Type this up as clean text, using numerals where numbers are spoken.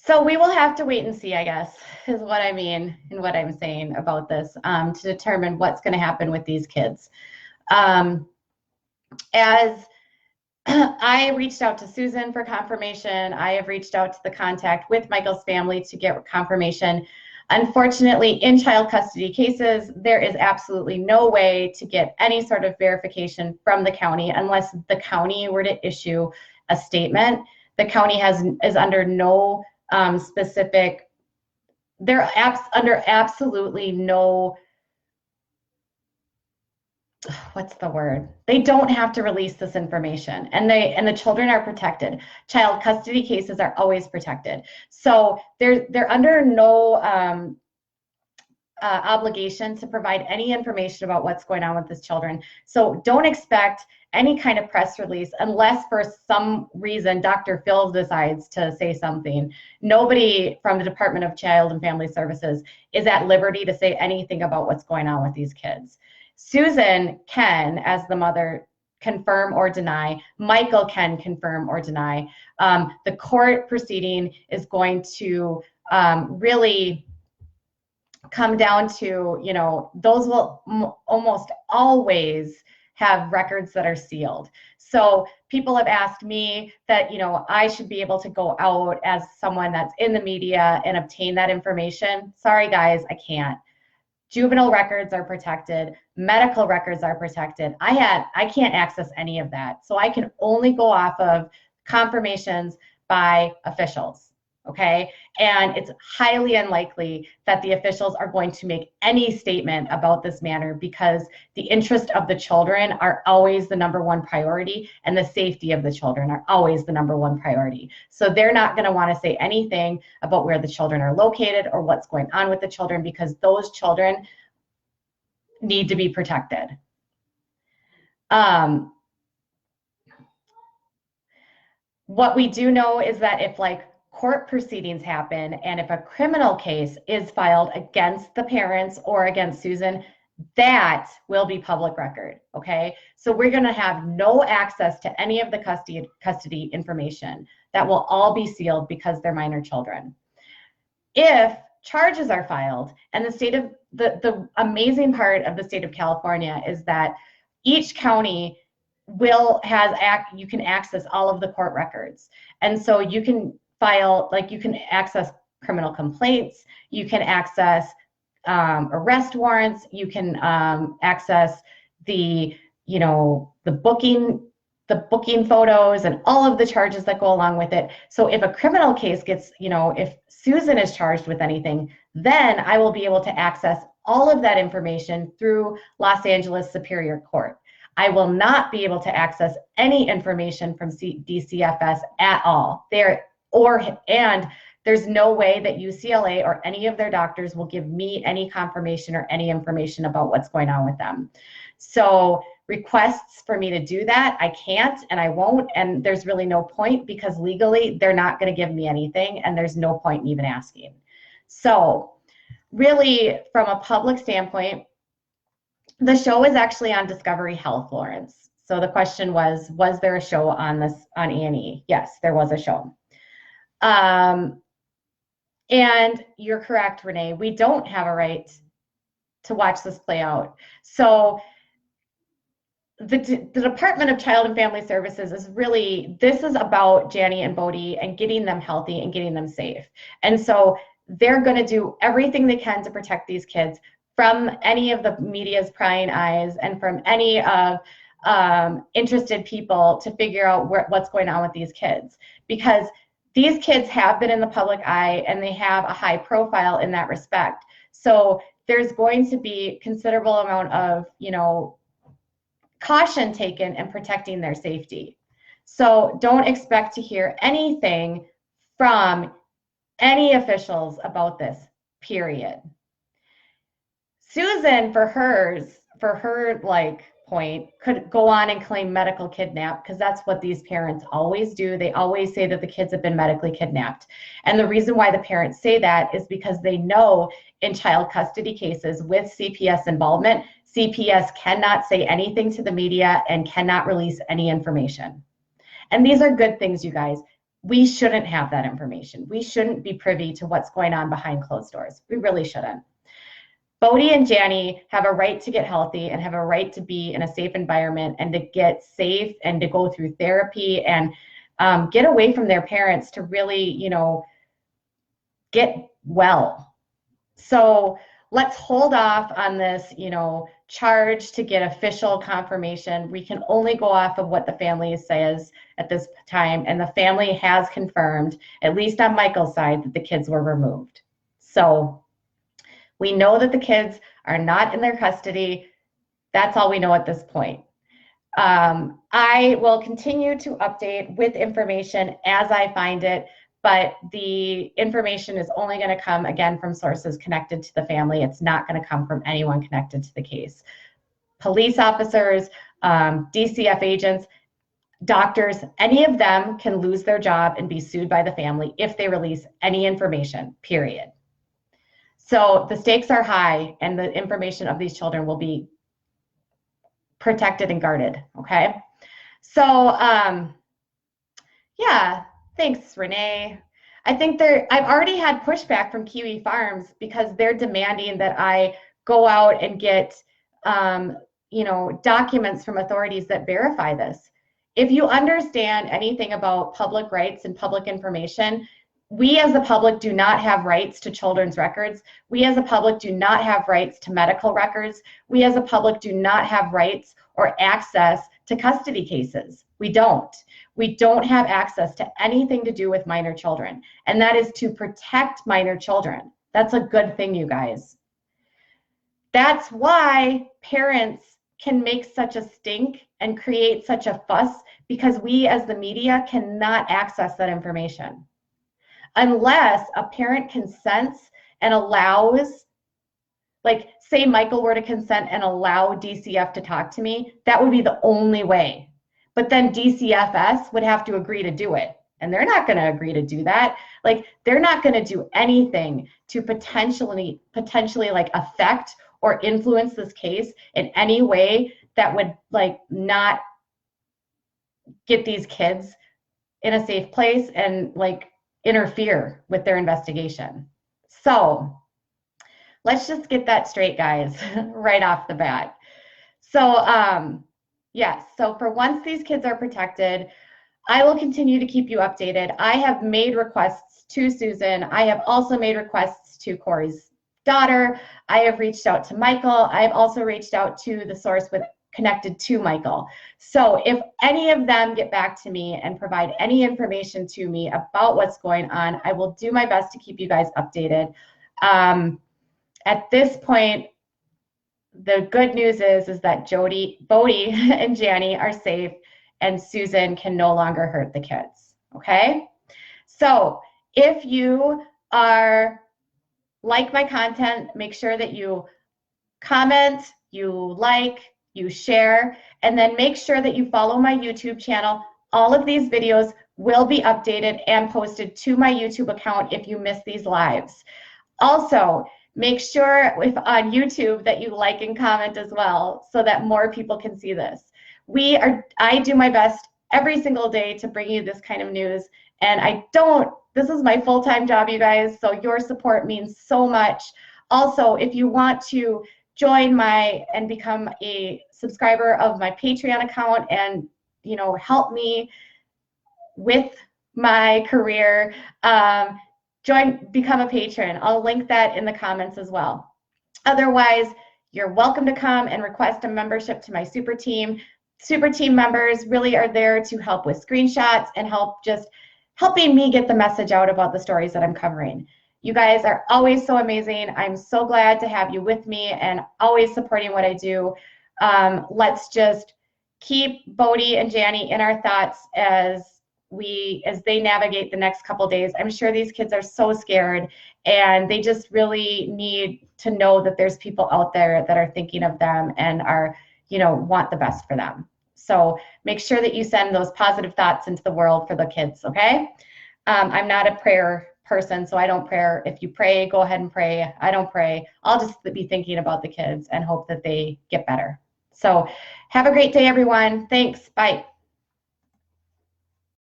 So we will have to wait and see, I guess, is what I mean and what I'm saying about this, to determine what's going to happen with these kids. As I reached out to Susan for confirmation, I have reached out to the contact with Michael's family to get confirmation. Unfortunately, in child custody cases, there is absolutely no way to get any sort of verification from the county unless the county were to issue a statement. The county is under no specific, they're under absolutely no, what's the word? They don't have to release this information, and the children are protected. Child custody cases are always protected. So they're under no obligation to provide any information about what's going on with these children. So don't expect any kind of press release unless for some reason Dr. Phil decides to say something. Nobody from the Department of Child and Family Services is at liberty to say anything about what's going on with these kids. Susan can, as the mother, confirm or deny. Michael can confirm or deny. The court proceeding is going to really come down to, those will almost always have records that are sealed. So people have asked me that, I should be able to go out as someone that's in the media and obtain that information. Sorry, guys, I can't. Juvenile records are protected. Medical records are protected. I can't access any of that. So I can only go off of confirmations by officials. Okay, and it's highly unlikely that the officials are going to make any statement about this matter because the interest of the children are always the number one priority, and the safety of the children are always the number one priority. So they're not going to want to say anything about where the children are located or what's going on with the children because those children need to be protected. What we do know is that if court proceedings happen and if a criminal case is filed against the parents or against Susan, that will be public record, okay? So we're going to have no access to any of the custody information. That will all be sealed because they're minor children. If charges are filed, and the amazing part of the state of California is that each county you can access all of the court records. And so you can file, you can access criminal complaints, you can access arrest warrants, you can access the booking photos and all of the charges that go along with it. So if a criminal case gets, if Susan is charged with anything, then I will be able to access all of that information through Los Angeles Superior Court. I will not be able to access any information from DCFS at all. And there's no way that UCLA or any of their doctors will give me any confirmation or any information about what's going on with them. So requests for me to do that, I can't and I won't, and there's really no point because legally they're not going to give me anything and there's no point in even asking. So really, from a public standpoint, the show is actually on Discovery Health, Lawrence. So the question was there a show on A&E? Yes, there was a show. And you're correct, Renee. We don't have a right to watch this play out. So the Department of Child and Family Services this is about Janny and Bodie and getting them healthy and getting them safe. And so they're going to do everything they can to protect these kids from any of the media's prying eyes and from any of interested people to figure out what's going on with these kids. Because these kids have been in the public eye and they have a high profile in that respect. So there's going to be considerable amount of, caution taken in protecting their safety. So don't expect to hear anything from any officials about this, period. Susan, for her point, could go on and claim medical kidnap because that's what these parents always do. They always say that the kids have been medically kidnapped. And the reason why the parents say that is because they know in child custody cases with CPS involvement, CPS cannot say anything to the media and cannot release any information. And these are good things, you guys. We shouldn't have that information. We shouldn't be privy to what's going on behind closed doors. We really shouldn't. Bodie and Janny have a right to get healthy and have a right to be in a safe environment and to get safe and to go through therapy and get away from their parents to really, get well. So let's hold off on this, charge to get official confirmation. We can only go off of what the family says at this time, and the family has confirmed, at least on Michael's side, that the kids were removed. So we know that the kids are not in their custody. That's all we know at this point. I will continue to update with information as I find it, but the information is only going to come, again, from sources connected to the family. It's not going to come from anyone connected to the case. Police officers, DCF agents, doctors, any of them can lose their job and be sued by the family if they release any information, period. So the stakes are high, and the information of these children will be protected and guarded, okay? So, yeah, thanks, Renee. I think I've already had pushback from Kiwi Farms because they're demanding that I go out and get, documents from authorities that verify this. If you understand anything about public rights and public information, we as the public do not have rights to children's records. We as a public do not have rights to medical records. We as a public do not have rights or access to custody cases. We don't. We don't have access to anything to do with minor children. And that is to protect minor children. That's a good thing, you guys. That's why parents can make such a stink and create such a fuss, because we as the media cannot access that information. Unless a parent consents and allows, like say Michael were to consent and allow DCF to talk to me, that would be the only way. But then DCFS would have to agree to do it. And they're not going to agree to do that. Like, they're not going to do anything to potentially like affect or influence this case in any way that would like not get these kids in a safe place and like interfere with their investigation. So let's just get that straight, guys, right off the bat. So yes, so for once these kids are protected, I will continue to keep you updated. I have made requests to Susan. I have also made requests to Corey's daughter. I have reached out to Michael. I've also reached out to the source connected to Michael. So if any of them get back to me and provide any information to me about what's going on, I will do my best to keep you guys updated. At this point, the good news is that Bodie and Janny are safe and Susan can no longer hurt the kids, okay? So if you like my content, make sure that you comment, you like, you share, and then make sure that you follow my YouTube channel. All of these videos will be updated and posted to my YouTube account if you miss these lives. Also, make sure on YouTube that you like and comment as well so that more people can see this. I do my best every single day to bring you this kind of news, and this is my full-time job, you guys, so your support means so much. Also, if you want to join and become a subscriber of my Patreon account and help me with my career, become a patron. I'll link that in the comments as well. Otherwise, you're welcome to come and request a membership to my super team. Super team members really are there to help with screenshots and helping me get the message out about the stories that I'm covering. You guys are always so amazing. I'm so glad to have you with me and always supporting what I do. Let's just keep Bodie and Janny in our thoughts as they navigate the next couple days. I'm sure these kids are so scared, and they just really need to know that there's people out there that are thinking of them and are, want the best for them. So make sure that you send those positive thoughts into the world for the kids, okay? I'm not a prayer person, so I don't pray. If you pray, go ahead and pray. I don't pray. I'll just be thinking about the kids and hope that they get better. So have a great day, everyone. Thanks. Bye.